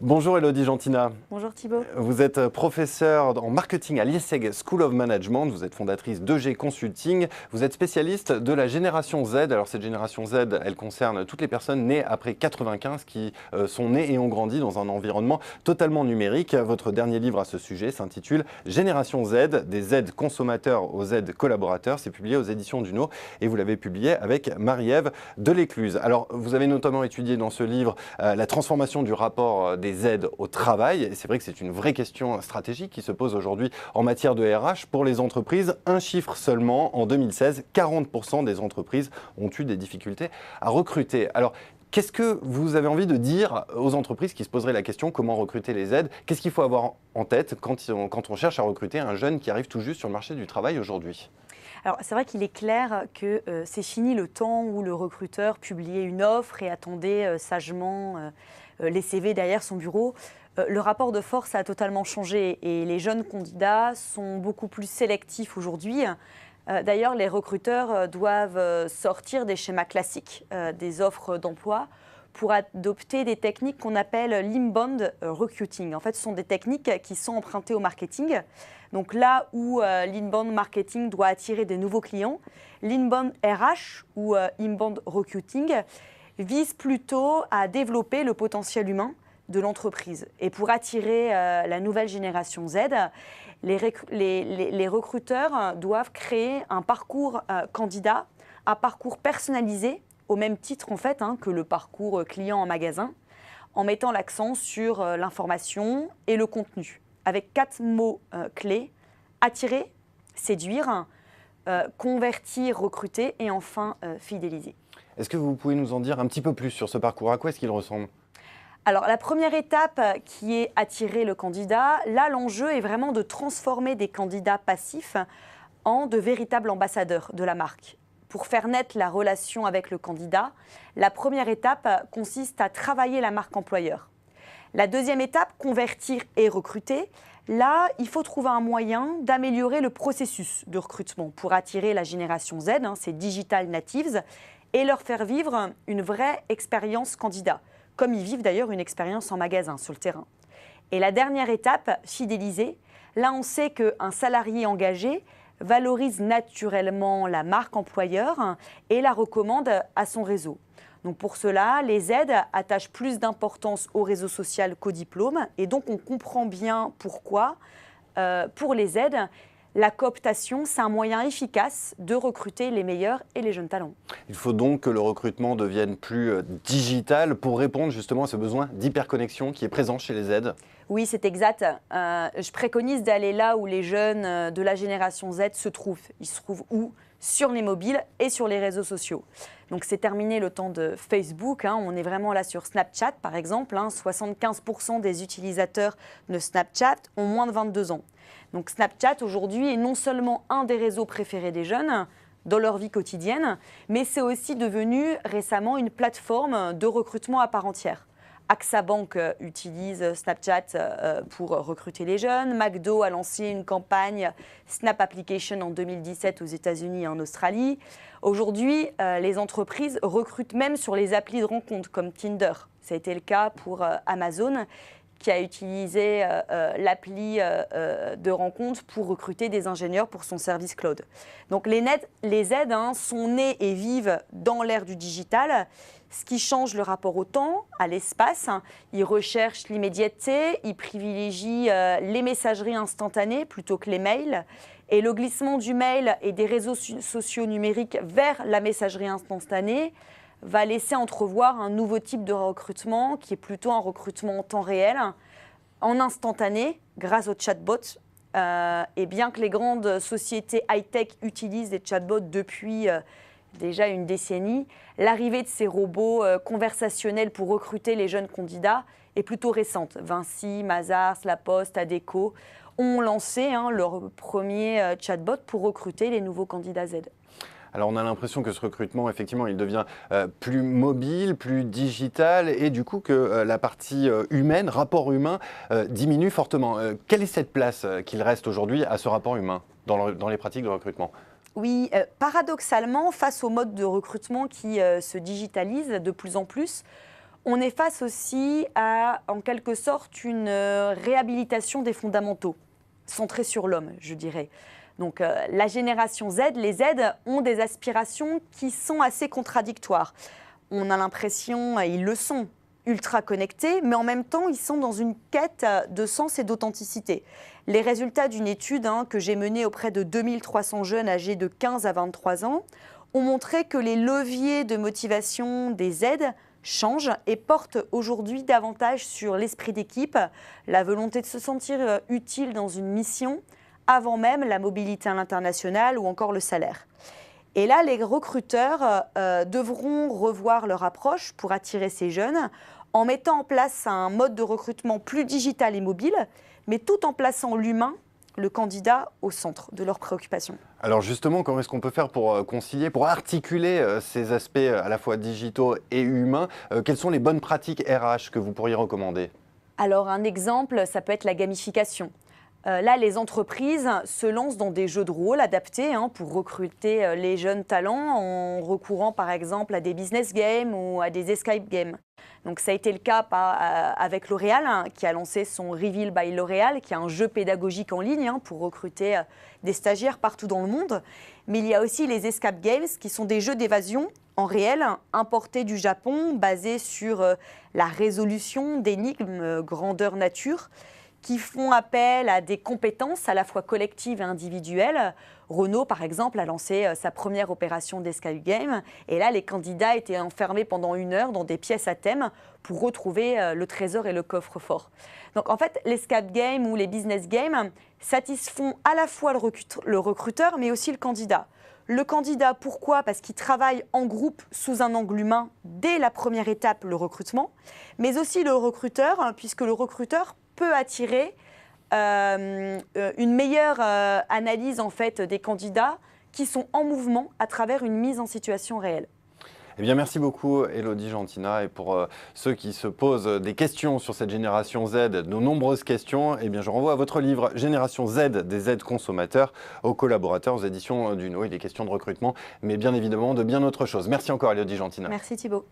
Bonjour Elodie Gentina. Bonjour Thibaut. Vous êtes professeure en marketing à l'IESEG School of Management. Vous êtes fondatrice d'EG Consulting. Vous êtes spécialiste de la génération Z. Alors cette génération Z, elle concerne toutes les personnes nées après 95 qui sont nées et ont grandi dans un environnement totalement numérique. Votre dernier livre à ce sujet s'intitule Génération Z, des Z consommateurs aux Z collaborateurs. C'est publié aux éditions Duno et vous l'avez publié avec Marie-Ève Delécluse. Alors vous avez notamment étudié dans ce livre la transformation du rapport des Z au travail. Et c'est vrai que c'est une vraie question stratégique qui se pose aujourd'hui en matière de RH pour les entreprises. Un chiffre seulement, en 2016, 40% des entreprises ont eu des difficultés à recruter. Alors, qu'est-ce que vous avez envie de dire aux entreprises qui se poseraient la question comment recruter les Z? Qu'est-ce qu'il faut avoir en tête quand on cherche à recruter un jeune qui arrive tout juste sur le marché du travail aujourd'hui? Alors c'est vrai qu'il est clair que c'est fini le temps où le recruteur publiait une offre et attendait sagement les CV derrière son bureau. Le rapport de force a totalement changé et les jeunes candidats sont beaucoup plus sélectifs aujourd'hui. D'ailleurs, les recruteurs doivent sortir des schémas classiques des offres d'emploi pour adopter des techniques qu'on appelle l'inbound recruiting. En fait, ce sont des techniques qui sont empruntées au marketing. Donc là où l'inbound marketing doit attirer des nouveaux clients, l'inbound RH ou inbound recruiting vise plutôt à développer le potentiel humain de l'entreprise. Et pour attirer la nouvelle génération Z, les recruteurs doivent créer un parcours candidat, un parcours personnalisé, au même titre en fait que le parcours client en magasin, en mettant l'accent sur l'information et le contenu, avec 4 mots clés: attirer, séduire, convertir, recruter et enfin fidéliser. Est-ce que vous pouvez nous en dire un petit peu plus sur ce parcours? À quoi est-ce qu'il ressemble? Alors la première étape qui est attirer le candidat, là l'enjeu est vraiment de transformer des candidats passifs en de véritables ambassadeurs de la marque. Pour faire naître la relation avec le candidat, la première étape consiste à travailler la marque employeur. La deuxième étape, convertir et recruter. Là, il faut trouver un moyen d'améliorer le processus de recrutement pour attirer la génération Z, ces digital natives, et leur faire vivre une vraie expérience candidat, comme ils vivent d'ailleurs une expérience en magasin, sur le terrain. Et la dernière étape, fidéliser. Là, on sait qu'un salarié engagé valorise naturellement la marque employeur et la recommande à son réseau. Donc pour cela, les Z attachent plus d'importance au réseau social qu'au diplôme. Et donc on comprend bien pourquoi, pour les Z, la cooptation, c'est un moyen efficace de recruter les meilleurs et les jeunes talents. Il faut donc que le recrutement devienne plus digital pour répondre justement à ce besoin d'hyperconnexion qui est présent chez les Z. Oui, c'est exact. Je préconise d'aller là où les jeunes de la génération Z se trouvent. Ils se trouvent où? Sur les mobiles et sur les réseaux sociaux. Donc c'est terminé le temps de Facebook. On est vraiment là sur Snapchat, par exemple. 75% des utilisateurs de Snapchat ont moins de 22 ans. Donc Snapchat, aujourd'hui, est non seulement un des réseaux préférés des jeunes dans leur vie quotidienne, mais c'est aussi devenu récemment une plateforme de recrutement à part entière. AXA Bank utilise Snapchat pour recruter les jeunes. McDo a lancé une campagne Snap Application en 2017 aux États-Unis et en Australie. Aujourd'hui, les entreprises recrutent même sur les applis de rencontres comme Tinder. Ça a été le cas pour Amazon, qui a utilisé l'appli de rencontre pour recruter des ingénieurs pour son service cloud. Donc les Z sont nés et vivent dans l'ère du digital, ce qui change le rapport au temps, à l'espace. Ils recherchent l'immédiateté, ils privilégient les messageries instantanées plutôt que les mails. Et le glissement du mail et des réseaux sociaux numériques vers la messagerie instantanée va laisser entrevoir un nouveau type de recrutement qui est plutôt un recrutement en temps réel, en instantané, grâce aux chatbots. Et bien que les grandes sociétés high-tech utilisent des chatbots depuis déjà une décennie, l'arrivée de ces robots conversationnels pour recruter les jeunes candidats est plutôt récente. Vinci, Mazars, La Poste, Adecco ont lancé leur premier chatbot pour recruter les nouveaux candidats Z. Alors on a l'impression que ce recrutement, effectivement, il devient plus mobile, plus digital et du coup que la partie humaine, rapport humain, diminue fortement. Quelle est cette place qu'il reste aujourd'hui à ce rapport humain dans les pratiques de recrutement? Oui, paradoxalement, face au mode de recrutement qui se digitalise de plus en plus, On est face aussi à, en quelque sorte, une réhabilitation des fondamentaux, centrée sur l'homme, je dirais. Donc la génération Z, les Z ont des aspirations qui sont assez contradictoires. On a l'impression, ils le sont, ultra connectés, mais en même temps, ils sont dans une quête de sens et d'authenticité. Les résultats d'une étude que j'ai menée auprès de 2300 jeunes âgés de 15 à 23 ans ont montré que les leviers de motivation des Z changent et portent aujourd'hui davantage sur l'esprit d'équipe, la volonté de se sentir utile dans une mission, avant même la mobilité à l'international ou encore le salaire. Et là, les recruteurs devront revoir leur approche pour attirer ces jeunes en mettant en place un mode de recrutement plus digital et mobile, mais tout en plaçant l'humain, le candidat, au centre de leurs préoccupations. Alors justement, comment est-ce qu'on peut faire pour concilier, pour articuler ces aspects à la fois digitaux et humains? Quelles sont les bonnes pratiques RH que vous pourriez recommander? Alors un exemple, ça peut être la gamification. Là, les entreprises se lancent dans des jeux de rôle adaptés pour recruter les jeunes talents en recourant par exemple à des business games ou à des escape games. Donc ça a été le cas avec L'Oréal qui a lancé son Reveal by L'Oréal, qui est un jeu pédagogique en ligne pour recruter des stagiaires partout dans le monde. Mais il y a aussi les escape games qui sont des jeux d'évasion en réel importés du Japon, basés sur la résolution d'énigmes grandeur nature, qui font appel à des compétences à la fois collectives et individuelles. Renault, par exemple, a lancé sa première opération d'escape game. Et là, les candidats étaient enfermés pendant 1 heure dans des pièces à thème pour retrouver le trésor et le coffre-fort. Donc, en fait, l'escape game ou les business games satisfont à la fois le recruteur, mais aussi le candidat. Le candidat, pourquoi? Parce qu'il travaille en groupe sous un angle humain dès la première étape, le recrutement, mais aussi le recruteur, puisque le recruteur peut attirer une meilleure analyse en fait, des candidats qui sont en mouvement à travers une mise en situation réelle. Eh bien, merci beaucoup, Élodie Gentina. Et pour ceux qui se posent des questions sur cette génération Z, de nombreuses questions, eh bien, je renvoie à votre livre Génération Z, des Z consommateurs, aux collaborateurs, aux éditions d'Uno. Il est question de recrutement, mais bien évidemment de bien autre chose. Merci encore, Élodie Gentina. Merci Thibault.